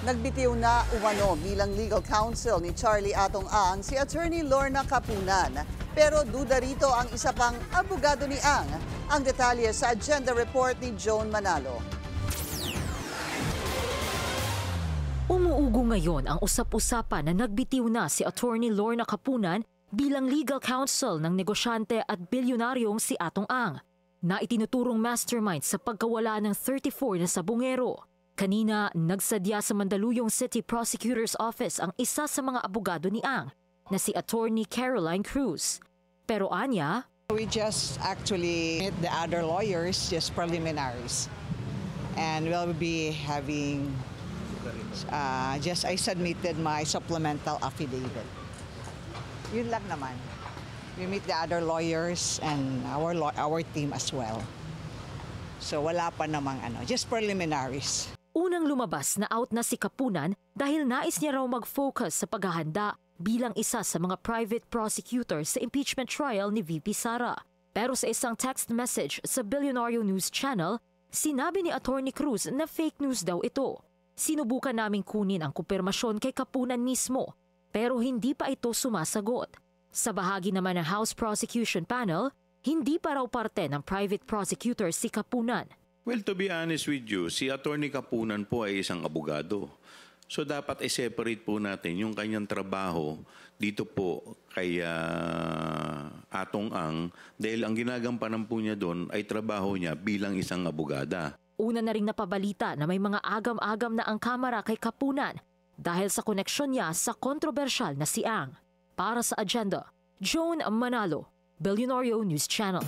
Nagbitiw na umano bilang legal counsel ni Charlie Atong Ang si Attorney Lorna Capunan. Pero duda rito ang isa pang abogado ni Ang. Ang detalye sa agenda report ni Joan Manalo. Umuugo ngayon ang usap-usapan na nagbitiw na si Attorney Lorna Capunan bilang legal counsel ng negosyante at bilyonaryong si Atong Ang, na itinuturong mastermind sa pagkawala ng 34 na sabungero. Kanina, nagsadya sa Mandaluyong City Prosecutor's Office ang isa sa mga abogado ni Ang, na si Attorney Caroline Cruz. Pero anya, we just actually met the other lawyers, just preliminaries. And we'll be having, I submitted my supplemental affidavit. Yun lang naman. We meet the other lawyers and our team as well. So wala pa namang just preliminaries. Unang lumabas na out na si Capunan dahil nais niya raw mag-focus sa paghahanda bilang isa sa mga private prosecutor sa impeachment trial ni VP Sara. Pero sa isang text message sa Billionario News Channel, sinabi ni Attorney Cruz na fake news daw ito. Sinubukan naming kunin ang kumpirmasyon kay Capunan mismo, pero hindi pa ito sumasagot. Sa bahagi naman ng House Prosecution Panel, hindi pa raw parte ng private prosecutor si Capunan. Well, to be honest with you, si Attorney Capunan po ay isang abogado. So dapat i-separate po natin yung kanyang trabaho dito po kay Atong Ang dahil ang ginagampanan po niya doon ay trabaho niya bilang isang abogada. Una na ring napabalita na may mga agam-agam na ang kamera kay Capunan dahil sa koneksyon niya sa kontrobersyal na si Ang. Para sa agenda, Joan Manalo, Billionario News Channel.